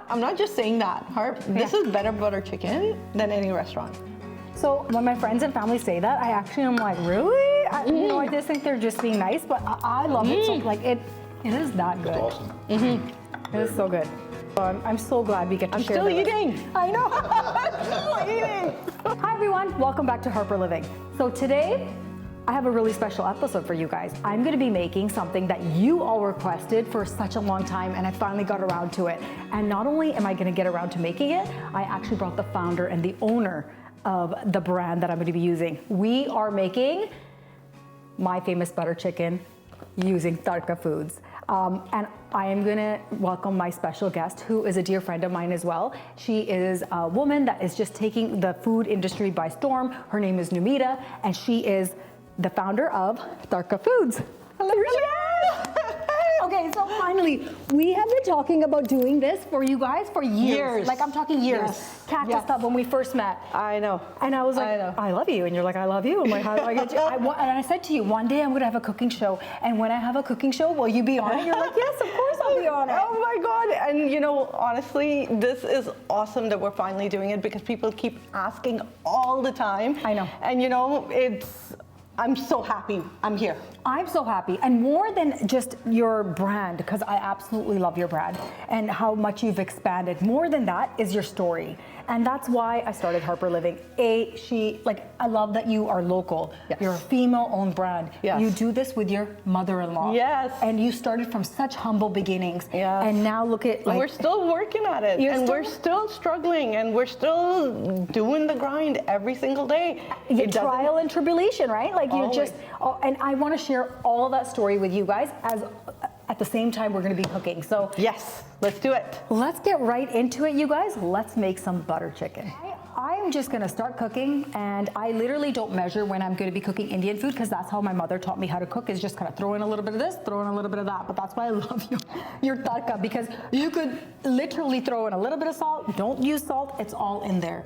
I'm not just saying that, Harp. This is better butter chicken than any restaurant. So when my friends and family say that, I actually am like, really? I just think they're just being nice, but I love it. So like it is that good. It's awesome. It is so good. I'm so glad we get to share. I'm still eating. I know. I'm still eating. Hi everyone, welcome back to Harper Living. So today, I have a really special episode for you guys. I'm gonna be making something that you all requested for such a long time, and I finally got around to it. And not only am I gonna get around to making it, I actually brought the founder and the owner of the brand that I'm gonna be using. We are making my famous butter chicken using Tarka Foods. And I am gonna welcome my special guest, who is a dear friend of mine as well. She is a woman that is just taking the food industry by storm. Her name is Nomita, and she is the founder of Tarka Foods. Hello. Okay, so finally, we have been talking about doing this for you guys for years. Like I'm talking years. Yes. Cactus stuff when we first met. I know. And I was like, I love you. And you're like, I love you. I'm like, how do I get you? And I said to you, one day I'm going to have a cooking show. And when I have a cooking show, will you be on it? You're like, yes, of course I'll be on it. Oh my God. And you know, honestly, this is awesome that we're finally doing it because people keep asking all the time. I know. And you know, I'm so happy I'm here. I'm so happy. And more than just your brand, because I absolutely love your brand and how much you've expanded. More than that is your story. And that's why I started Harper Living. I love that you are local. Yes. You're a female-owned brand. Yes. You do this with your mother-in-law. Yes. And you started from such humble beginnings. Yes. And now look at we're still working at it. We're still struggling and we're still doing the grind every single day. Trial and tribulation, right? Like you Always. and I want to share all of that story with you guys as at the same time we're going to be cooking. So yes, let's do it. Let's get right into it, you guys. Let's make some butter chicken. I'm just gonna start cooking, and I literally don't measure when I'm gonna be cooking Indian food because that's how my mother taught me how to cook, is just kind of throw in a little bit of this, throw in a little bit of that. But that's why I love your tarka, because you could literally throw in a little bit of salt. Don't use salt, it's all in there.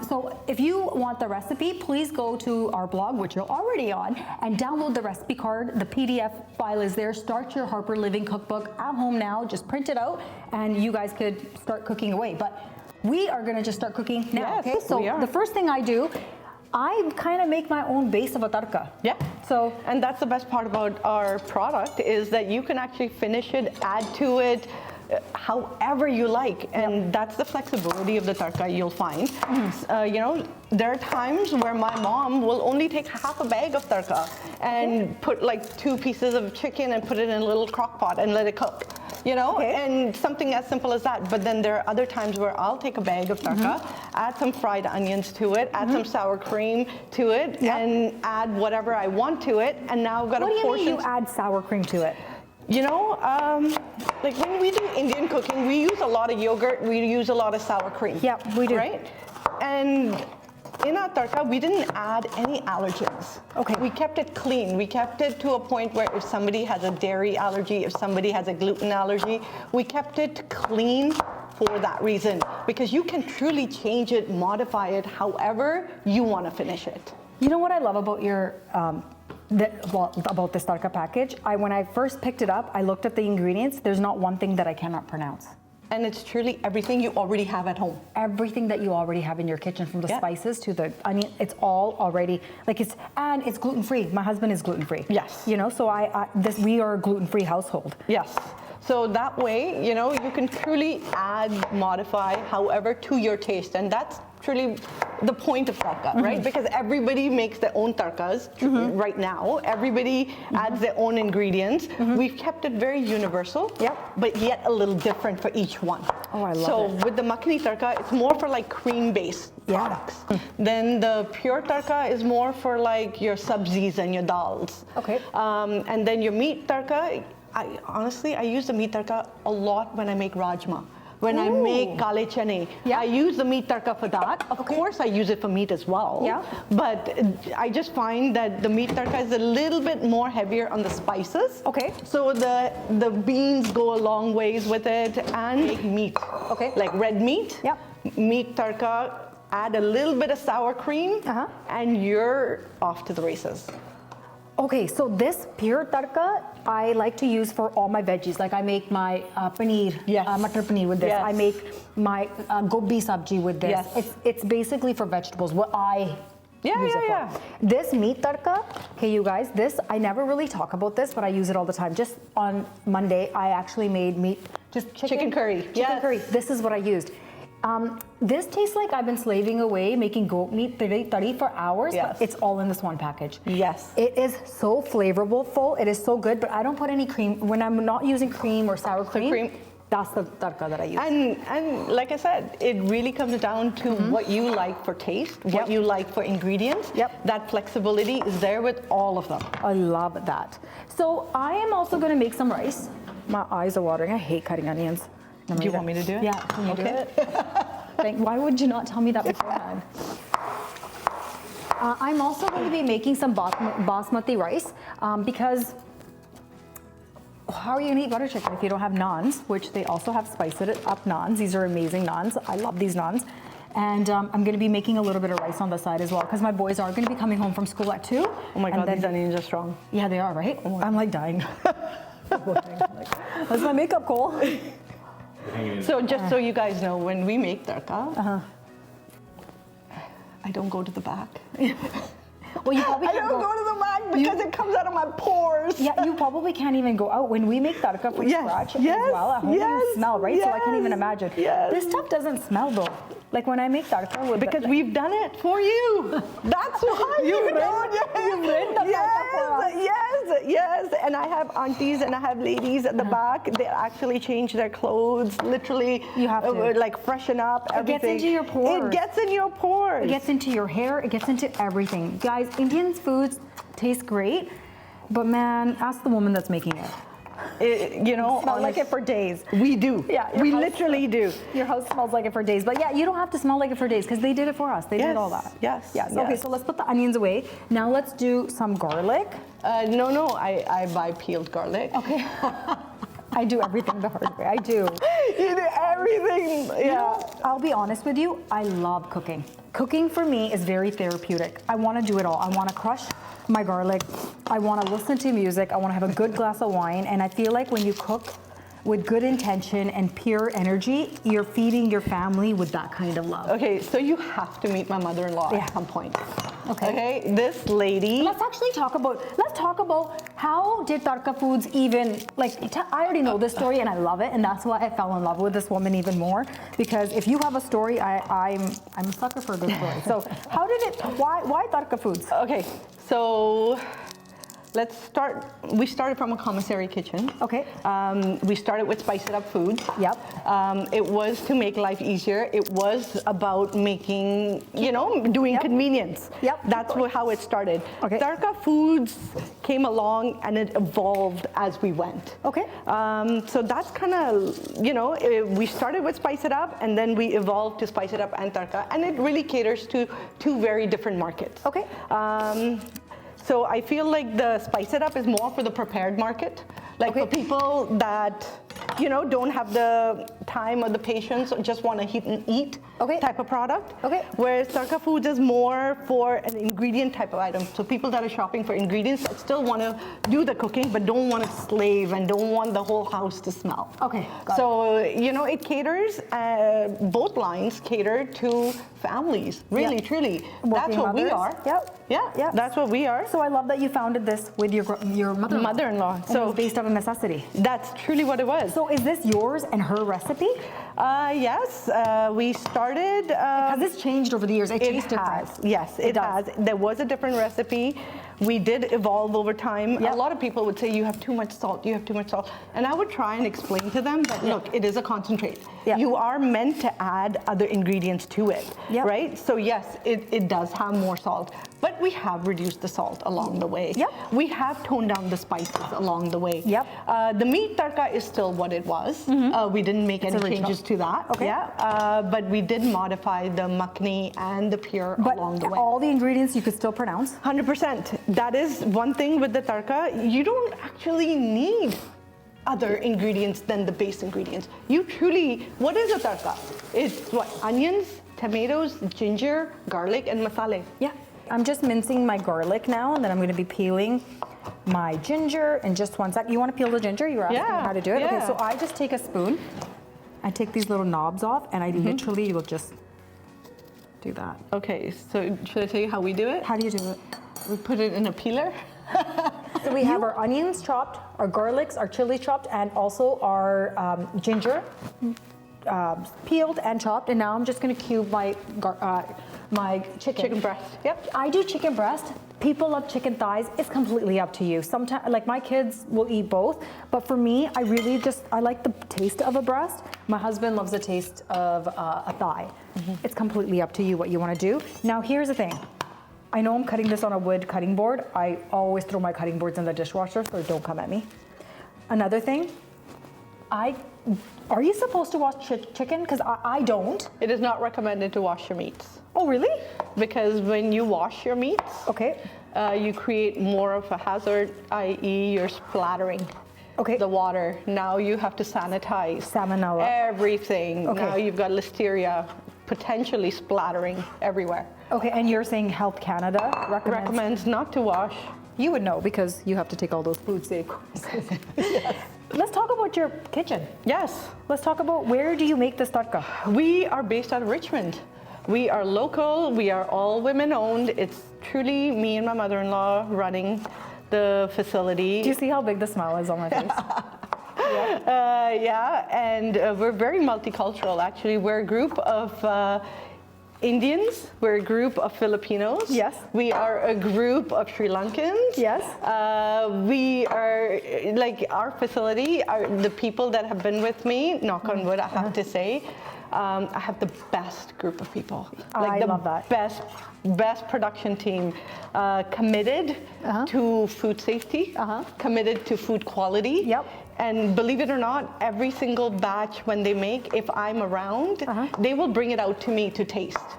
So if you want the recipe, please go to our blog, which you're already on, and download the recipe card. The PDF file is there. Start your Harper Living cookbook at home now. Just print it out, and you guys could start cooking away. But we are gonna just start cooking now, yes, okay? So the first thing I do, I kind of make my own base of a tarka. Yeah. So, and that's the best part about our product is that you can actually finish it, add to it, however you like, and that's the flexibility of the tarka you'll find. You know, there are times where my mom will only take half a bag of tarka and put like 2 pieces of chicken and put it in a little crock pot and let it cook. You know, and something as simple as that. But then there are other times where I'll take a bag of tarka, add some fried onions to it, add some sour cream to it, and add whatever I want to it. And now I've got a portion. What do you mean you add sour cream to it? You know, like when we do Indian cooking, we use a lot of yogurt, we use a lot of sour cream. Yeah, we do. Right? And in our tarka, we didn't add any allergens. Okay. We kept it clean. We kept it to a point where if somebody has a dairy allergy, if somebody has a gluten allergy, we kept it clean for that reason. Because you can truly change it, modify it, however you want to finish it. You know what I love about your about this tarka package? When I first picked it up, I looked at the ingredients. There's not one thing that I cannot pronounce. And it's truly everything you already have at home. Everything that you already have in your kitchen, from the spices to the onion, it's all already, like and it's gluten-free. My husband is gluten-free. Yes. You know, so we are a gluten-free household. Yes. So that way, you know, you can truly add, modify, however, to your taste. And that's truly the point of tarka, right? Because everybody makes their own tarkas right now. Everybody adds their own ingredients. We've kept it very universal, but yet a little different for each one. Oh, I love it. So with the makhani tarka, it's more for like cream-based products. Then the pure tarka is more for like your sabzis and your dals. Okay. And then your meat tarka, honestly, I use the meat tarka a lot when I make rajma. When I make kale chane, I use the meat tarka for that. Of course, I use it for meat as well. Yeah. But I just find that the meat tarka is a little bit more heavier on the spices. Okay. So the beans go a long ways with it, and meat. Okay. Like red meat. Yep. Meat tarka. Add a little bit of sour cream, and you're off to the races. Okay, so this pure tarka, I like to use for all my veggies. Like I make my paneer, Yes. matar paneer with this. Yes. I make my gobi sabji with this. Yes. It's basically for vegetables, what I use it for. This meat tarka, okay, you guys, this, I never really talk about this, but I use it all the time. Just on Monday, I actually made meat, just Chicken curry. Chicken curry. This is what I used. This tastes like I've been slaving away making goat meat tari for hours, Yes. but it's all in this one package. Yes. It is so flavorful, it is so good, but I don't put any cream. When I'm not using cream or sour cream, that's the tarka that I use. And like I said, it really comes down to what you like for taste, what you like for ingredients. Yep. That flexibility is there with all of them. I love that. So I am also gonna make some rice. My eyes are watering, I hate cutting onions. Do you want me to do it? Yeah, can you do it? Why would you not tell me that beforehand? I'm also going to be making some basmati rice because how are you gonna eat butter chicken if you don't have naans, which they also have spiced it up naans. These are amazing naans. I love these naans. And I'm gonna be making a little bit of rice on the side as well because my boys are gonna be coming home from school at 2. Oh my God, these onions are strong. Yeah, they are, right? Oh, I'm like dying. That's my makeup call. So just so you guys know, when we make tarka, I don't go to the back. Well, you probably I can't don't go to the back because it comes out of my pores. Yeah, you probably can't even go out. When we make tarka from scratch as well, at home you smell, right? So I can't even imagine. Yes. This stuff doesn't smell though. Like when I make tarka with Because we've done it for you. That's why you know. You've written the tarka for us. Yes. And I have aunties and I have ladies at the back. They actually change their clothes. Literally, you have to like freshen up. Everything. It gets into your pores. It gets in your pores. It gets into your hair. It gets into everything. Guys, Indian foods taste great, but man, ask the woman that's making it. You know, smell like it for days. We do. Yeah, we literally do. Your house smells like it for days. But yeah, you don't have to smell like it for days because they did it for us. They did all that. Yes. Okay, so let's put the onions away. Now let's do some garlic. No, I buy peeled garlic. Okay. I do everything the hard way. I do. You do everything. Yeah. You know, I'll be honest with you. I love cooking. Cooking for me is very therapeutic. I want to do it all. I want to crush my garlic. I want to listen to music. I want to have a good glass of wine. And I feel like when you cook with good intention and pure energy, you're feeding your family with that kind of love. Okay, so you have to meet my mother-in-law at some point. Okay. This lady. Let's talk about how did Tarka Foods even, like, I already know this story and I love it, and that's why I fell in love with this woman even more, because if you have a story, I'm a sucker for a good story. So how did it, why Tarka Foods? Okay, so let's start. We started from a commissary kitchen. Okay. We started with Spice It Up Foods. Yep. It was to make life easier. It was about making, doing convenience. Yep. That's how it started. Okay. Tarka Foods came along and it evolved as we went. Okay. So that's kind of, we started with Spice It Up and then we evolved to Spice It Up and Tarka, and it really caters to two very different markets. Okay. So I feel like the Spice It Up is more for the prepared market, like for people that, don't have the time or the patience or just want to heat and eat type of product. Okay. Whereas Tarka Foods is more for an ingredient type of item. So people that are shopping for ingredients that still want to do the cooking but don't want to slave and don't want the whole house to smell. Okay. So, it caters, both lines cater to families, really, truly. That's what we are. Yep. Yeah, that's what we are. So I love that you founded this with your mother-in-law. Mother-in-law. So it was based out of necessity. That's truly what it was. So is this yours and her recipe? Yes, we started. Has this changed over the years? It tastes different. Yes, it has. There was a different recipe. We did evolve over time. Yep. A lot of people would say you have too much salt, you have too much salt. And I would try and explain to them that, look, it is a concentrate. Yep. You are meant to add other ingredients to it, Yep. right? So yes, it does have more salt. But we have reduced the salt along the way. Yep. We have toned down the spices along the way. Yep. The meat tarka is still what it was. We didn't make any changes to that. Okay. Yeah. But we did modify the makhni and the pure along the way. All the ingredients you could still pronounce? 100%. That is one thing with the tarka. You don't actually need other ingredients than the base ingredients. You truly, what is a tarka? It's what? Onions, tomatoes, ginger, garlic, and masala. Yeah. I'm just mincing my garlic now, and then I'm going to be peeling my ginger in just 1 sec. You want to peel the ginger? You were asking me how to do it? Yeah. Okay, so I just take a spoon. I take these little knobs off and I literally will just do that. Okay, so should I tell you how we do it? How do you do it? We put it in a peeler. So we have our onions chopped, our garlics, our chili chopped, and also our ginger peeled and chopped. And now I'm just going to cube my chicken. Chicken breast. Yep. I do chicken breast. People love chicken thighs. It's completely up to you. Sometimes, like my kids will eat both, but for me, I like the taste of a breast. My husband loves the taste of a thigh. It's completely up to you what you want to do. Now, here's the thing. I know I'm cutting this on a wood cutting board. I always throw my cutting boards in the dishwasher, so don't come at me. Another thing, are you supposed to wash chicken? Because I don't. It is not recommended to wash your meats. Oh, really? Because when you wash your meats, Okay. You create more of a hazard, i.e. you're splattering the water. Now you have to sanitize. Salmonella. Everything. Okay. Now you've got listeria potentially splattering everywhere. Okay, and you're saying Health Canada Recommends not to wash. You would know because you have to take all those food safe courses. Let's talk about your kitchen. Yes. Let's talk about where do you make this tarka? We are based out of Richmond. We are local. We are all women owned. It's truly me and my mother-in-law running the facility. Do you see how big the smile is on my face? And we're very multicultural, actually. We're a group of Indians. We're a group of Filipinos. Yes. We are a group of Sri Lankans. Yes. We are, like, our facility, the people that have been with me, knock on wood, I have to say, I have the best group of people. Like I love that. Best production team, committed to food safety, committed to food quality. Yep. And believe it or not, every single batch when they make, if I'm around, they will bring it out to me to taste.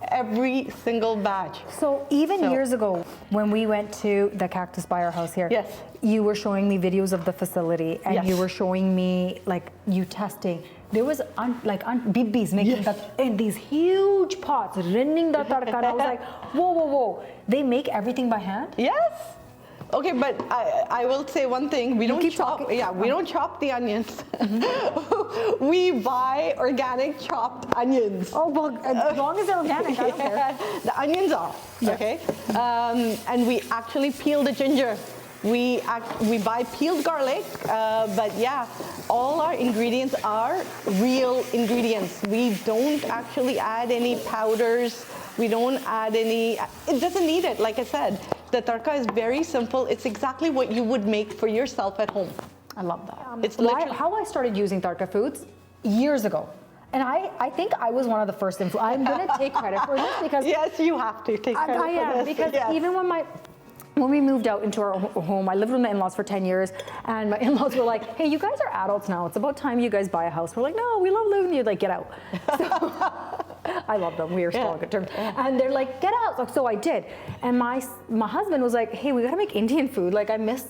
Every single batch. So even years ago, when we went to the Cactus by our house here, Yes. you were showing me videos of the facility, and Yes. you were showing me like you testing. There was bibis making that in these huge pots, running the tarka. And I was like, whoa. They make everything by hand? Yes. Okay, but I will say one thing. We don't keep chop. talking. Yeah, we don't chop the onions. We buy organic chopped onions. Oh, well, as long as they're organic, I don't care. The onions are okay, and we actually peel the ginger. We buy peeled garlic, but yeah, all our ingredients are real ingredients. We don't actually add any powders. We don't add any. It doesn't need it. Like I said, the tarka is very simple. It's exactly what you would make for yourself at home. I love that. It's literally how I started using Tarka Foods years ago. And I think I was one of the first I'm going to take credit for this because yes, you have to take credit I am, for this. because yes. even when we moved out into our home, I lived with my in-laws for 10 years, and my in-laws were like, hey, you guys are adults now. It's about time you guys buy a house. We're like, no, we love living here. Like, get out. So, I love them. We are still on good terms. And they're like, get out. So I did. And my husband was like, hey, we got to make Indian food. Like, I miss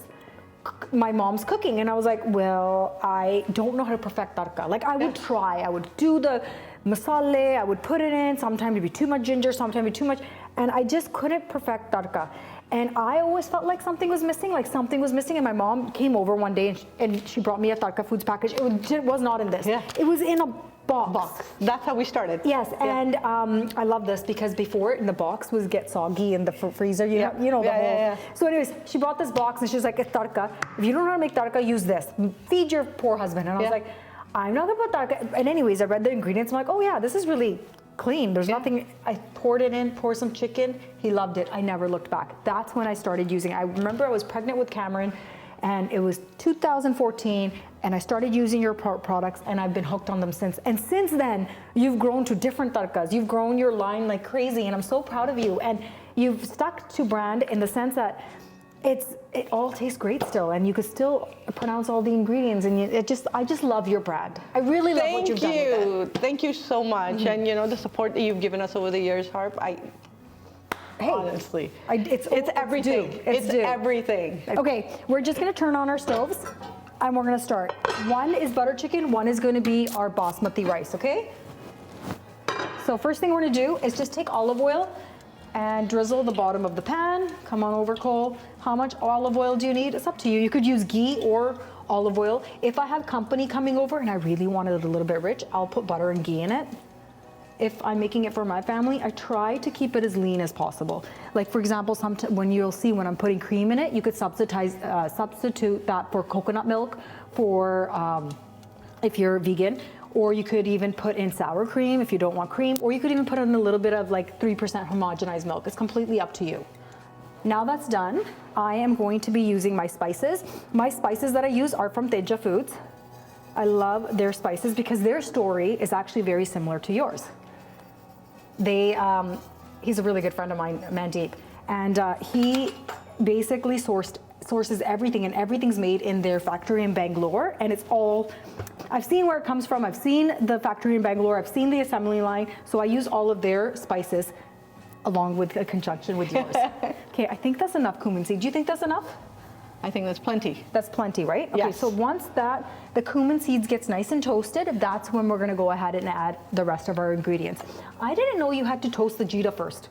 my mom's cooking. And I was like, well, I don't know how to perfect tarka. Like, I would try. I would do the masala. I would put it in. Sometimes it'd be too much ginger. Sometimes it'd be too much. And I just couldn't perfect tarka. And I always felt like something was missing, And my mom came over one day and she brought me a Tarka Foods package. It was not in this. Yeah. It was in a box. That's how we started. Yes, and I love this because before in the box was get soggy in the freezer. You know the whole. Yeah. So anyways, she brought this box and she's like, it's tarka. If you don't know how to make tarka, use this. Feed your poor husband. And I was like, I'm not gonna put tarka. And anyways, I read the ingredients. I'm like, oh yeah, this is really clean. There's nothing. I poured it in, poured some chicken. He loved it. I never looked back. That's when I started using it. I remember I was pregnant with Cameron, and it was 2014, and I started using your products, and I've been hooked on them since. And since then, you've grown to different tarkas. You've grown your line like crazy, and I'm so proud of you. And you've stuck to brand in the sense that it all tastes great still, and you could still pronounce all the ingredients, and I just love your brand. I really love what you've done with it. Thank you so much, and the support that you've given us over the years, Harp. Honestly, it's everything. It's everything. Okay, we're just gonna turn on our stoves, and we're gonna start. One is butter chicken. One is going to be our basmati rice. Okay. So first thing we're gonna do is just take olive oil. and drizzle the bottom of the pan. Come on over, Cole. How much olive oil do you need? It's up to you. You could use ghee or olive oil. If I have company coming over and I really want it a little bit rich, I'll put butter and ghee in it. If I'm making it for my family, I try to keep it as lean as possible. Like for example, when you'll see when I'm putting cream in it, you could substitute that for coconut milk for if you're vegan, or you could even put in sour cream if you don't want cream, or you could even put in a little bit of like 3% homogenized milk. It's completely up to you. Now that's done, I am going to be using my spices. My spices that I use are from SHE-eo Foods. I love their spices because their story is actually very similar to yours. He's a really good friend of mine, Mandeep, and he basically sources everything, and everything's made in their factory in Bangalore, and it's all, I've seen where it comes from, I've seen the factory in Bangalore, I've seen the assembly line, so I use all of their spices along with a conjunction with yours. Okay, I think that's enough cumin seed. Do you think that's enough? I think that's plenty. That's plenty, right? Okay, yes. so once the cumin seeds gets nice and toasted, that's when we're gonna go ahead and add the rest of our ingredients. I didn't know you had to toast the jita first.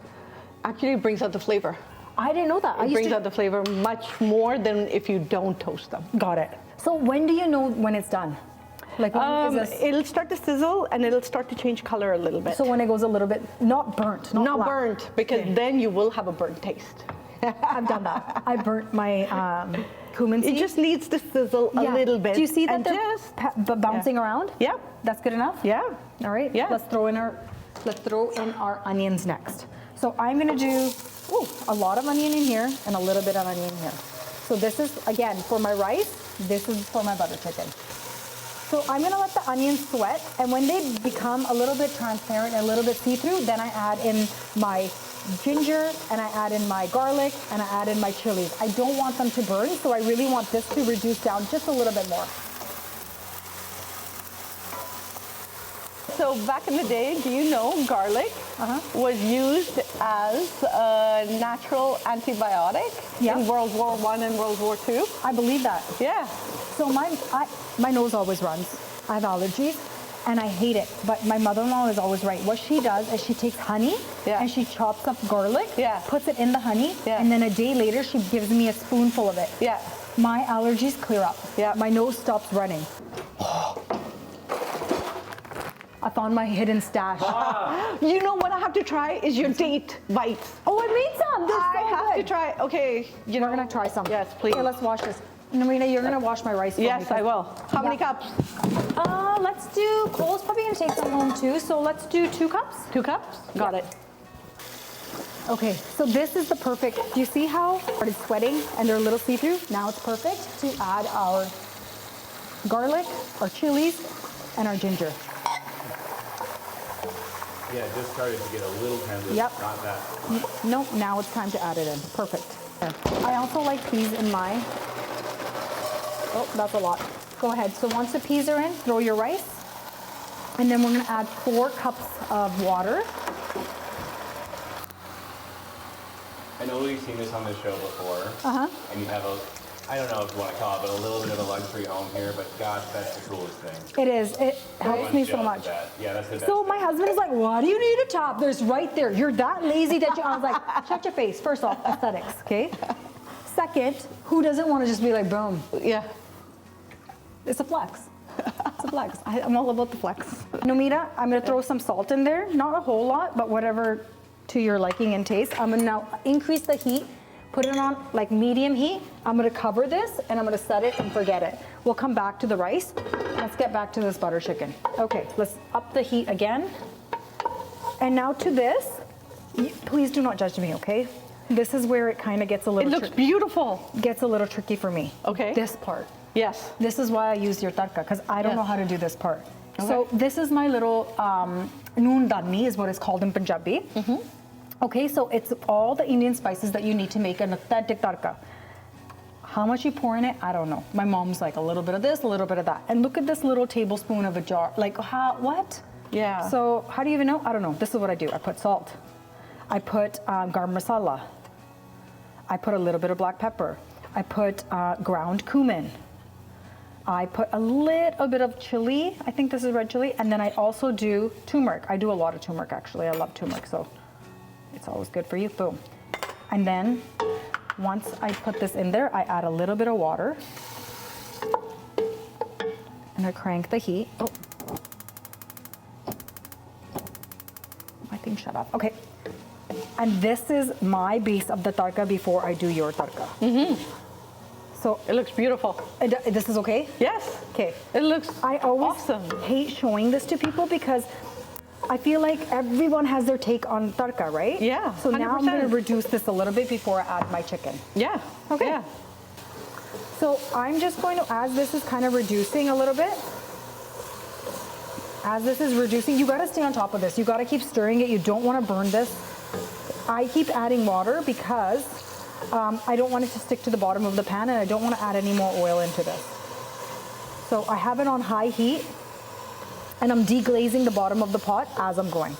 Actually, it brings out the flavor. I didn't know that. It brings out the flavor much more than if you don't toast them. Got it. So when do you know when it's done? Like when is this? It'll start to sizzle and it'll start to change color a little bit. So when it goes a little bit, not burnt, not black. burnt, because then you will have a burnt taste. I've done that. I burnt my cumin seeds. It just needs to sizzle a little bit. Do you see that and they're bouncing around? Yeah. That's good enough? Yeah. All right. Yeah. Let's throw in our onions next. So I'm gonna do a lot of onion in here and a little bit of onion here. So this is, again, for my rice, this is for my butter chicken. So I'm gonna let the onions sweat, and when they become a little bit transparent and a little bit see-through, then I add in my ginger, and I add in my garlic, and I add in my chilies. I don't want them to burn, so I really want this to reduce down just a little bit more. So back in the day, do you know garlic was used as a natural antibiotic in World War I and World War II? I believe that. Yeah. So my nose always runs. I have allergies and I hate it, but my mother-in-law is always right. What she does is she takes honey and she chops up garlic, puts it in the honey, and then a day later she gives me a spoonful of it. Yeah. My allergies clear up. Yeah. My nose stops running. I found my hidden stash. You know what I have to try is your date bites. Oh, I made some. I have to try. Okay, We're gonna try some. Yes, please. Okay, let's wash this. Nomita, you're gonna wash my rice for me. Yes, I will. How many cups? Let's do, Cole's probably gonna take some home too, so let's do 2 cups. 2 cups? Got it. Okay, so this is the perfect, do you see how it's sweating and they're a little see-through? Now it's perfect to add our garlic, our chilies, and our ginger. Yeah, it just started to get a little tender, not that. No, now it's time to add it in. Perfect. I also like peas in my, oh, that's a lot. Go ahead. So once the peas are in, throw your rice. And then we're gonna add 4 cups of water. I know we've seen this on the show before. And you have I don't know if you want to call it, but a little bit of a luxury home here, but gosh, that's the coolest thing. It is. It helps me so much. Yeah, that's the best. So my husband is like, why do you need a top? There's right there. You're that lazy that you, I was like, shut your face. First off, aesthetics, okay? Second, who doesn't want to just be like, boom? Yeah. It's a flex. It's a flex. I'm all about the flex. Nomita, I'm gonna throw some salt in there. Not a whole lot, but whatever to your liking and taste. I'm gonna now increase the heat, put it on like medium heat. I'm gonna cover this and I'm gonna set it and forget it. We'll come back to the rice. Let's get back to this butter chicken. Okay, let's up the heat again. And now to this, please do not judge me, okay? This is where it kind of gets a little It looks beautiful. Gets a little tricky for me. Okay. This part. Yes. This is why I use your tarka, because I don't know how to do this part. Okay. So this is my little noon danni is what it's called in Punjabi. Okay, so it's all the Indian spices that you need to make an authentic tarka. How much you pour in it, I don't know. My mom's like a little bit of this, a little bit of that. And look at this little tablespoon of a jar. Like, what? Yeah. So how do you even know? I don't know. This is what I do. I put salt. I put garam masala. I put a little bit of black pepper. I put ground cumin. I put a little bit of chili. I think this is red chili. And then I also do turmeric. I do a lot of turmeric, actually. I love turmeric, so It's always good for you. Boom. And then once I put this in there, I add a little bit of water. And I crank the heat. Oh. My thing shut off. Okay. And this is my base of the tarka before I do your tarka. So It looks beautiful. this is okay? Yes. Okay. It looks I always awesome. hate showing this to people because I feel like everyone has their take on tarka, right? Yeah, So now I'm going to 100%. reduce this a little bit before I add my chicken. Yeah. Okay. Yeah. So I'm just going to, as this is kind of reducing a little bit, as this is reducing, you got to stay on top of this. You got to keep stirring it. You don't want to burn this. I keep adding water because I don't want it to stick to the bottom of the pan, and I don't want to add any more oil into this. So I have it on high heat, and I'm deglazing the bottom of the pot as I'm going.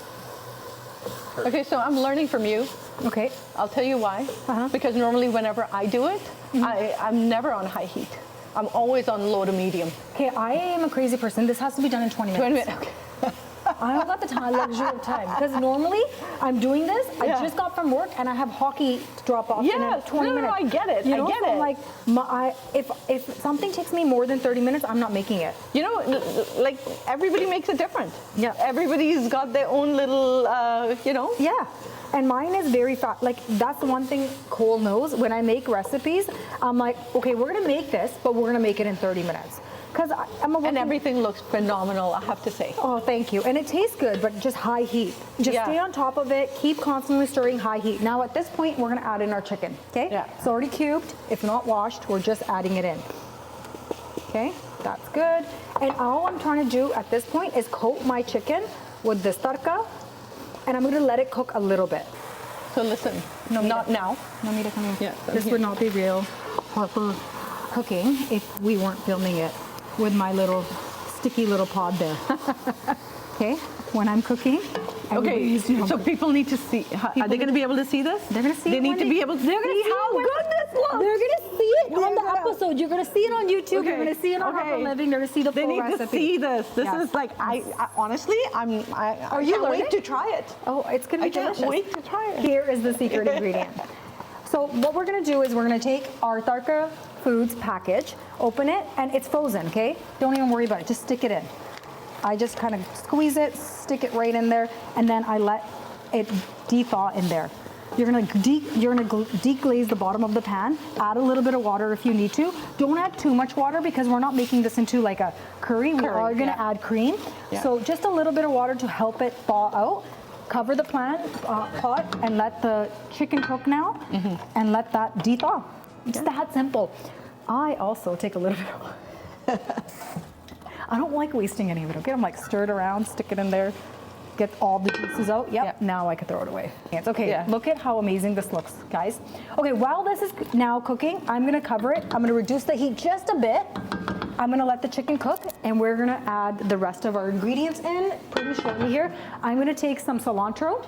Okay, so I'm learning from you. Okay. I'll tell you why. Because normally whenever I do it, I'm never on high heat. I'm always on low to medium. Okay, I am a crazy person. This has to be done in 20 minutes. 20 minutes. Okay. I don't got the time, luxury of time. Because normally I'm doing this, I Yeah. just got from work and I have hockey to drop off in Yes, 20 no, minutes. I get it. You I know, get so I'm it. like, if something takes me more than 30 minutes, I'm not making it. You know, like everybody makes it different. Yeah. Everybody's got their own little, you know. Yeah. And mine is very fast. Like, that's the one thing Cole knows. When I make recipes, I'm like, okay, we're going to make this, but we're going to make it in 30 minutes. Because I'm a And everything looks phenomenal, I have to say. Oh, thank you. And it tastes good, but just high heat. Just Yeah. stay on top of it. Keep constantly stirring high heat. Now, at this point, we're going to add in our chicken. Okay? Yeah. It's already cubed. If not washed, we're just adding it in. Okay? That's good. And all I'm trying to do at this point is coat my chicken with this tarka, and I'm going to let it cook a little bit. So listen, No, not now. Nomita, come here. Yeah, I'm This here. would not be real Harper cooking if we weren't filming it with my little sticky little pod there. Okay? When I'm cooking, everybody Okay, needs to know. so people need to see. Are they going to be able to see this? They're gonna see They it need when to be able to they're gonna see see it how when- good this looks. They're gonna see it on the Yeah. episode. You're gonna see it on YouTube. You're Okay, gonna see it on okay. Harper Living. They're gonna see the They full need recipe. to see this. This Yes. is like, I honestly, I Are you can't learning? wait to try it. Oh, it's gonna be I can't delicious. wait to try it. Here is the secret ingredient. So what we're gonna do is we're gonna take our Tarka Foods package, open it, and it's frozen, okay? Don't even worry about it, just stick it in. I just kind of squeeze it, stick it right in there, and then I let it de-thaw in there. You're gonna deglaze the bottom of the pan, add a little bit of water if you need to. Don't add too much water because we're not making this into like a curry. We are gonna yeah. add cream. Yeah. So just a little bit of water to help it thaw out. Cover the pot and let the chicken cook now, and let that de-thaw. It's that simple. I also take a little bit of, I don't like wasting any of it, okay? I'm like, stir it around, stick it in there, get all the juices out. Yep, Yeah. now I can throw it away. It's okay, Yeah. look at how amazing this looks, guys. Okay, while this is now cooking, I'm gonna cover it. I'm gonna reduce the heat just a bit. I'm gonna let the chicken cook, and we're gonna add the rest of our ingredients in pretty shortly here. I'm gonna take some cilantro.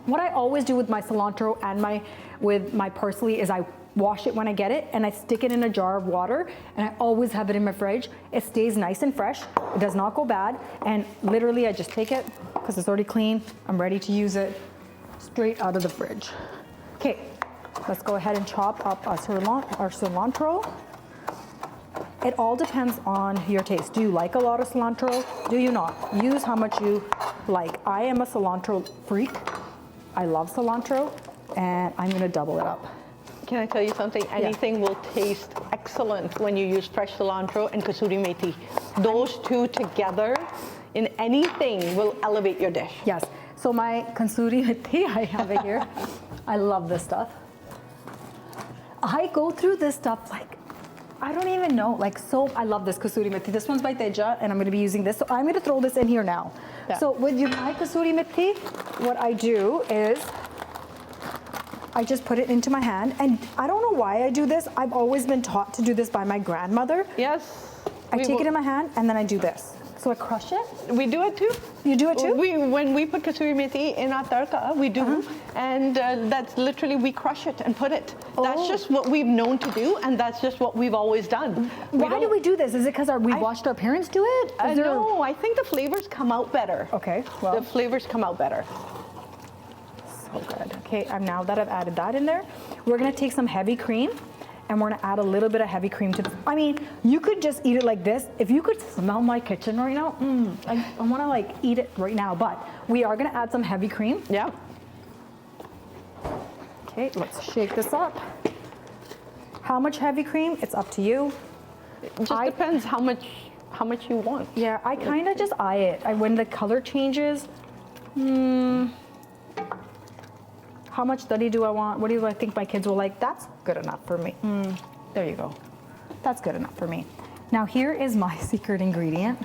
What I always do with my cilantro and with my parsley is I wash it when I get it, and I stick it in a jar of water, and I always have it in my fridge. It stays nice and fresh. It does not go bad, and literally I just take it because it's already clean. I'm ready to use it straight out of the fridge. Okay, let's go ahead and chop up our cilantro. It all depends on your taste. Do you like a lot of cilantro? Do you not? Use how much you like. I am a cilantro freak. I love cilantro, and I'm gonna double it up. Can I tell you something? Anything will taste excellent when you use fresh cilantro and kasuri methi. Those two together in anything will elevate your dish. Yes, so my kasuri methi, I have it here. I love this stuff. I go through this stuff like, I don't even know, like, so I love this kasuri methi. This one's by Teja, and I'm gonna be using this. So I'm gonna throw this in here now. Yeah. So with my kasuri methi, what I do is I just put it into my hand, and I don't know why I do this. I've always been taught to do this by my grandmother. Yes. I take it in my hand, and then I do this. So I crush it. We do it too. You do it too? When we put kasuri methi in our tarka, we do, and that's literally we crush it and put it. That's Oh. just what we've known to do, and that's just what we've always done. Why do we do this? Is it because we watched our parents do it? Is there- No, I think the flavors come out better. Okay, well. The flavors come out better. So Oh, good. Okay, and now that I've added that in there, we're gonna take some heavy cream and we're gonna add a little bit of heavy cream to, I mean, you could just eat it like this. If you could smell my kitchen right now, I wanna like eat it right now, but we are gonna add some heavy cream. Yeah. Okay, let's shake this up. How much heavy cream? It's up to you. It just depends how much you want. Yeah, I kind of just eye it. When the color changes, how much study do I want? What do I think my kids will like? That's good enough for me. There you go. That's good enough for me. Now here is my secret ingredient.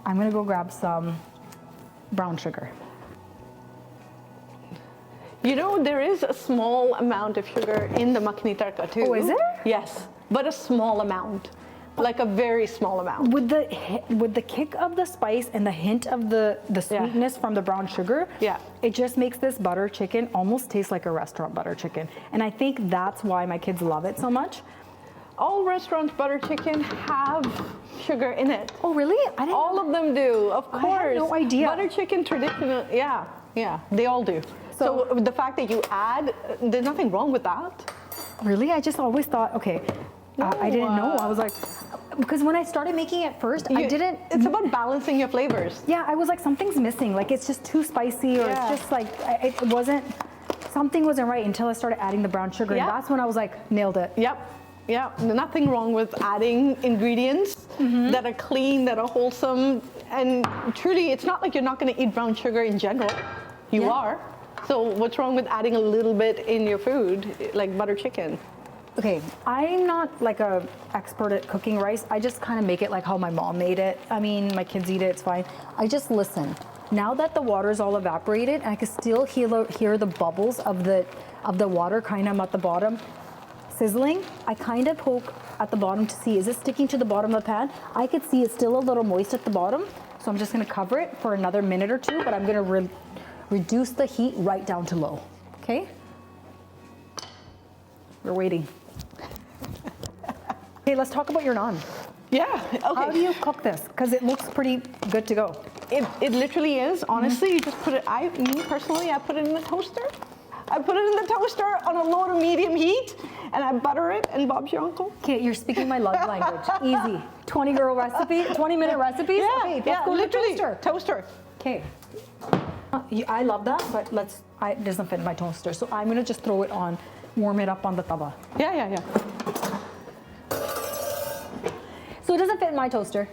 I'm gonna go grab some brown sugar. You know, there is a small amount of sugar in the makhani tarka too. Oh, is there? Yes, but a small amount. Like a very small amount. With the kick of the spice and the hint of the sweetness from the brown sugar, it just makes this butter chicken almost taste like a restaurant butter chicken. And I think that's why my kids love it so much. All restaurant butter chicken have sugar in it. Oh, really? All of them do, of course. I had no idea. Butter chicken traditional, yeah, they all do. So the fact that you add, there's nothing wrong with that. Really? I just always thought, okay, I didn't know. I was like, because when I started making it first, I didn't. It's about balancing your flavors. Yeah, I was like, something's missing. Like it's just too spicy, or it's just like, it wasn't, something wasn't right until I started adding the brown sugar. And that's when I was like, nailed it. Yep, nothing wrong with adding ingredients that are clean, that are wholesome. And truly, it's not like you're not going to eat brown sugar in general. You are. So what's wrong with adding a little bit in your food, like butter chicken? Okay, I'm not like a expert at cooking rice. I just kind of make it like how my mom made it. I mean, my kids eat it, it's fine. I just listen. Now that the water's all evaporated, I can still hear the bubbles of the water kind of at the bottom sizzling. I kind of poke at the bottom to see, is it sticking to the bottom of the pan? I could see it's still a little moist at the bottom. So I'm just gonna cover it for another minute or two, but I'm gonna reduce the heat right down to low, okay? We're waiting. Okay, let's talk about your naan. Yeah, okay. How do you cook this? Because it looks pretty good to go. It literally is. Honestly, you just put it, me personally, I put it in the toaster. I put it in the toaster on a low to medium heat, and I butter it, and Bob's your uncle. Okay, you're speaking my love language. Easy. 20-girl recipe, 20-minute recipes? Yeah, okay, let's go literally, to the toaster. Toaster. Okay. I love that, but it doesn't fit in my toaster. So I'm gonna just throw it on, warm it up on the tawa. Yeah. So it doesn't fit in my toaster.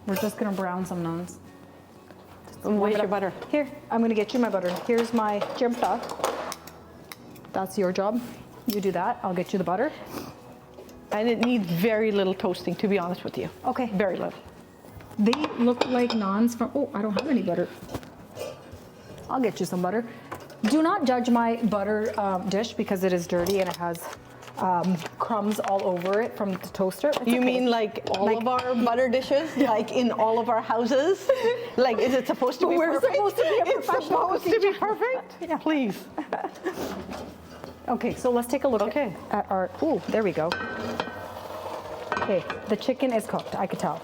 We're just gonna brown some naans. Where's your butter? Here, I'm gonna get you my butter. Here's my chimta. That's your job. You do that, I'll get you the butter. And it needs very little toasting, to be honest with you. Okay. Very little. They look like naans from, oh, I don't have any butter. I'll get you some butter. Do not judge my butter dish because it is dirty and it has crumbs all over it from the toaster. It's You okay. mean like all of our butter dishes? Like in all of our houses? Like, is it supposed to be We're perfect? supposed to be a It's professional supposed to cooking be perfect? Yeah. Please. Okay, so let's take a look at our, ooh, there we go. Okay, the chicken is cooked, I could tell.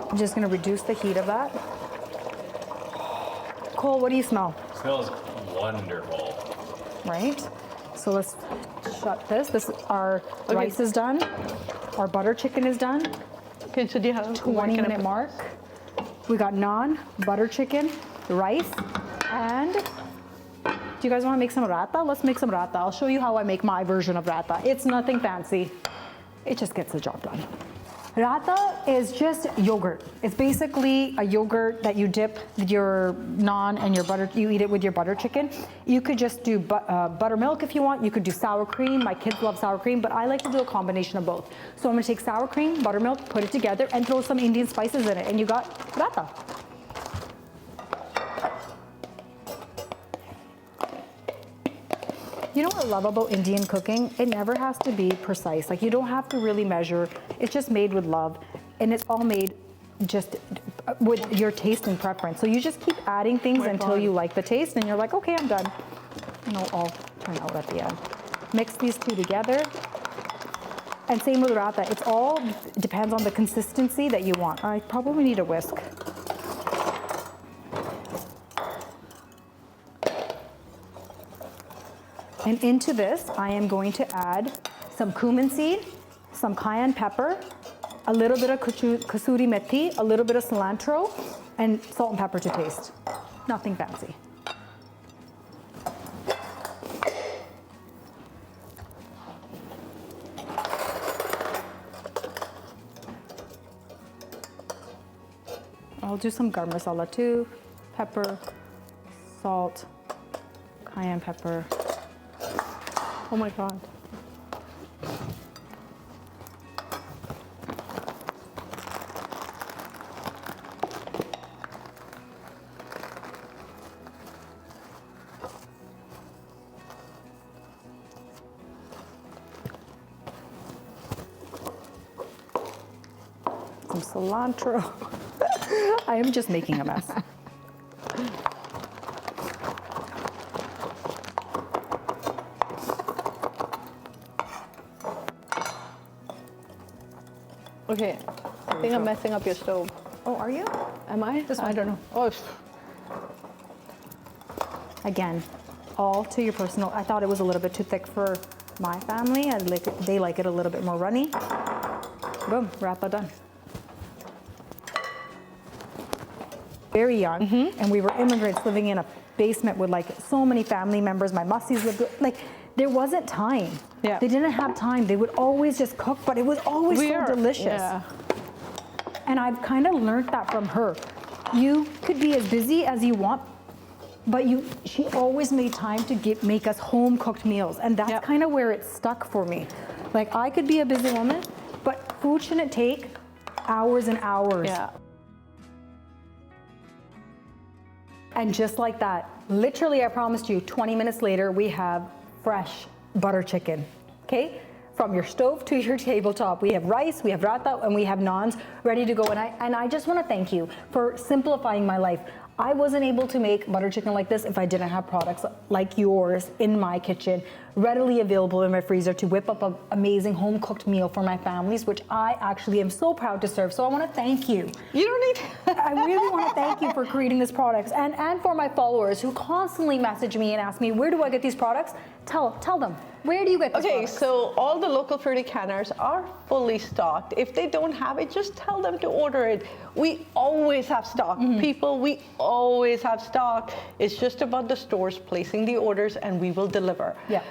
I'm just gonna reduce the heat of that. Cole, what do you smell? Smells wonderful. Right? So let's shut this. Our rice is done. Our butter chicken is done. Okay, so do you have 20-minute mark. We got naan, butter chicken, rice, and do you guys want to make some raita? Let's make some raita. I'll show you how I make my version of raita. It's nothing fancy. It just gets the job done. Raita is just yogurt. It's basically a yogurt that you dip your naan and your butter, you eat it with your butter chicken. You could just do buttermilk if you want. You could do sour cream. My kids love sour cream, but I like to do a combination of both. So I'm gonna take sour cream, buttermilk, put it together, and throw some Indian spices in it, and you got raita. You know what I love about Indian cooking? It never has to be precise. Like, you don't have to really measure. It's just made with love, and it's all made just with your taste and preference. So you just keep adding things until you like the taste, and you're like, okay, I'm done. And it'll all turn out at the end. Mix these two together. And same with raita. It's all depends on the consistency that you want. I probably need a whisk. And into this, I am going to add some cumin seed, some cayenne pepper, a little bit of kasuri methi, a little bit of cilantro, and salt and pepper to taste. Nothing fancy. I'll do some garam masala too. Pepper, salt, cayenne pepper. Oh my God. Some cilantro. I am just making a mess. Okay, I think I'm messing up your stove. Oh, are you? Am I? This I one. don't know. Oh, Again, all to your personal. I thought it was a little bit too thick for my family. They like it a little bit more runny. Boom, rapa done. Very young, and we were immigrants living in a basement with like so many family members. My mussies lived, like there wasn't time. Yeah. They didn't have time. They would always just cook, but it was always so delicious. Yeah. And I've kind of learned that from her. You could be as busy as you want, but she always made time to make us home cooked meals. And that's kind of where it stuck for me. Like I could be a busy woman, but food shouldn't take hours and hours. Yeah. And just like that, literally I promised you, 20 minutes later, we have fresh butter chicken, okay? From your stove to your tabletop. We have rice, we have raita, and we have naans ready to go. And I just want to thank you for simplifying my life. I wasn't able to make butter chicken like this if I didn't have products like yours in my kitchen, readily available in my freezer to whip up an amazing home cooked meal for my families, which I actually am so proud to serve. So I want to thank you. You don't need I really want to thank you for creating these products and for my followers who constantly message me and ask me, where do I get these products? Tell them, where do you get these products? So all the local fruity canners are fully stocked. If they don't have it, just tell them to order it. We always have stock. People, we always have stock. It's just about the stores placing the orders and we will deliver. Yeah.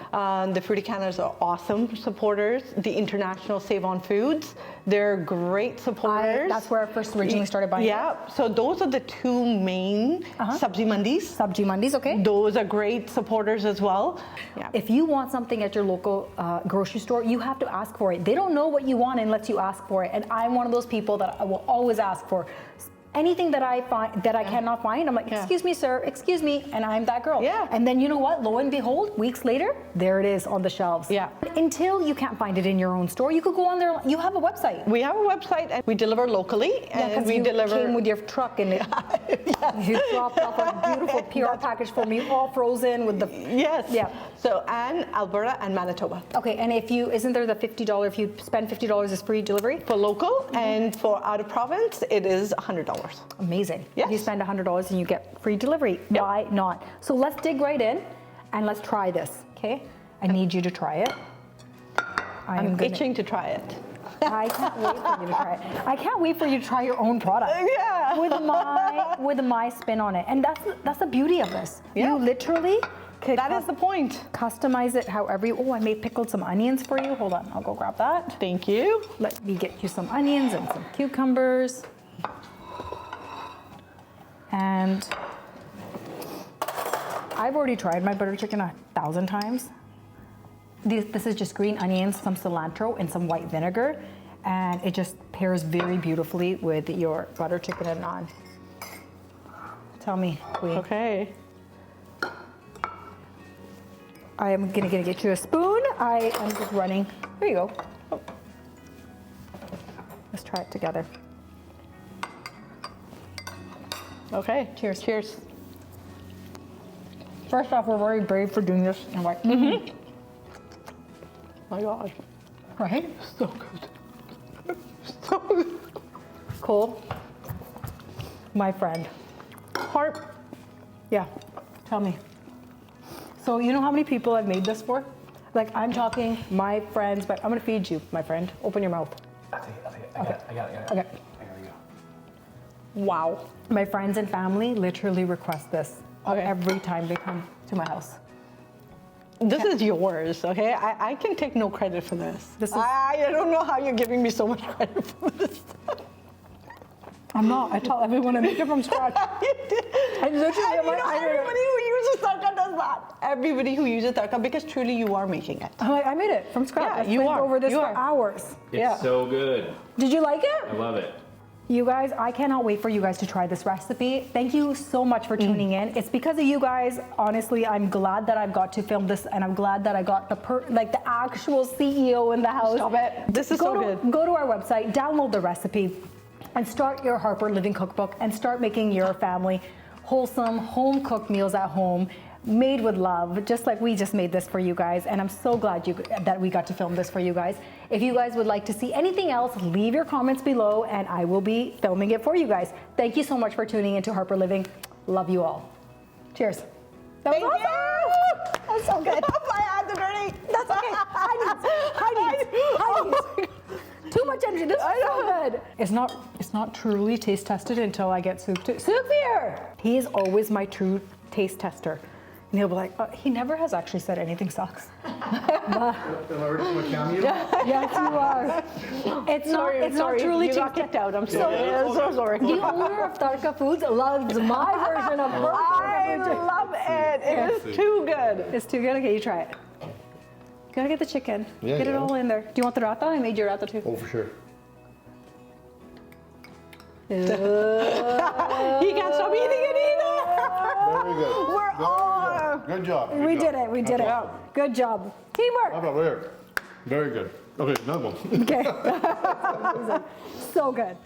The fruity canners are awesome supporters. The International Save on Foods, they're great supporters. That's where I first originally started buying. Yeah, so those are the two main sabji mandis. Sabji mandis, okay. Those are great supporters as well. Yeah. If you want something at your local grocery store, you have to ask for it. They don't know what you want unless you ask for it. And I'm one of those people that I will always ask for. Anything that I find that I cannot find, I'm like, excuse me, sir, excuse me, and I'm that girl. Yeah. And then you know what? Lo and behold, weeks later, there it is on the shelves. Yeah. Until you can't find it in your own store, you could go on there. You have a website. We have a website and we deliver locally, and we deliver. Came with your truck and you dropped off a beautiful PR package for me, all frozen with the. Yes. Yeah. So and Alberta and Manitoba. Okay, and isn't there the $50? If you spend $50, is free delivery For local and for out of province, it is $100. Amazing. Yes. If you spend $100 and you get free delivery. Yep. Why not? So let's dig right in and let's try this. Okay. I need you to try it. I'm itching to try it. I can't wait for you to try it. I can't wait for you to try your own product. Yeah. With my spin on it. And that's the beauty of this. Yeah. You literally could That is the point. customize it however you. Oh, I made pickled some onions for you. Hold on, I'll go grab that. Thank you. Let me get you some onions and some cucumbers. And I've already tried my butter chicken 1,000 times. This is just green onions, some cilantro, and some white vinegar. And it just pairs very beautifully with your butter chicken and naan. Tell me, Queen. Okay. I am gonna get you a spoon. I am just running. There you go. Oh. Let's try it together. Okay. Cheers. Cheers. First off, we're very brave for doing this. I'm like, My God. right? So good. So good. Cole, my friend. Harp. Yeah, tell me. So you know how many people I've made this for? Like I'm talking my friends, but I'm gonna feed you, my friend. Open your mouth. I'll take it. I got it. Okay. There we go. Wow. My friends and family literally request this every time they come to my house. This is yours, okay? I can take no credit for this. This is- I don't know how you're giving me so much credit for this. I'm not. I tell everyone I make it from scratch. I literally am like, everybody who uses tarka does that. Everybody who uses tarka, because truly you are making it. I'm like, I made it from scratch. Yeah, I you spent are. over this You for are. hours. It's so good. Did you like I it? love it. You guys, I cannot wait for you guys to try this recipe. Thank you so much for tuning in. It's because of you guys. Honestly, I'm glad that I've got to film this, and I'm glad that I got the actual CEO in the house. Stop it. This is so good. Go to our website, download the recipe, and start your Harper Living cookbook and start making your family wholesome, home-cooked meals at home, made with love, just like we just made this for you guys. And I'm so glad that we got to film this for you guys. If you guys would like to see anything else, leave your comments below and I will be filming it for you guys. Thank you so much for tuning into Harper Living. Love you all. Cheers. That was awesome. That was so good. My hands are dirty. That's okay. High needs. Too much energy. This is so good. It's not truly taste tested until I get Soup to Soup here. He is always my true taste tester. And he'll be like, he never has actually said anything sucks. Am I ready for my cameo? Yes, you are. It's not truly you taste got kicked out. I'm sorry. Yeah. I'm so sorry. The owner of Tarka Foods loves my version of her. I love it. It is too good. It's too good. Okay, you try it. Gotta get the chicken. Yeah, Get it yeah. all in there. Do you want the raita? I made your raita too. Oh, for sure. He can't stop eating it either. Very good. We're Very all- good. Good job. We did it. We did it. Good job. Teamwork. How about here? Very good. Okay, another one. Okay. So good.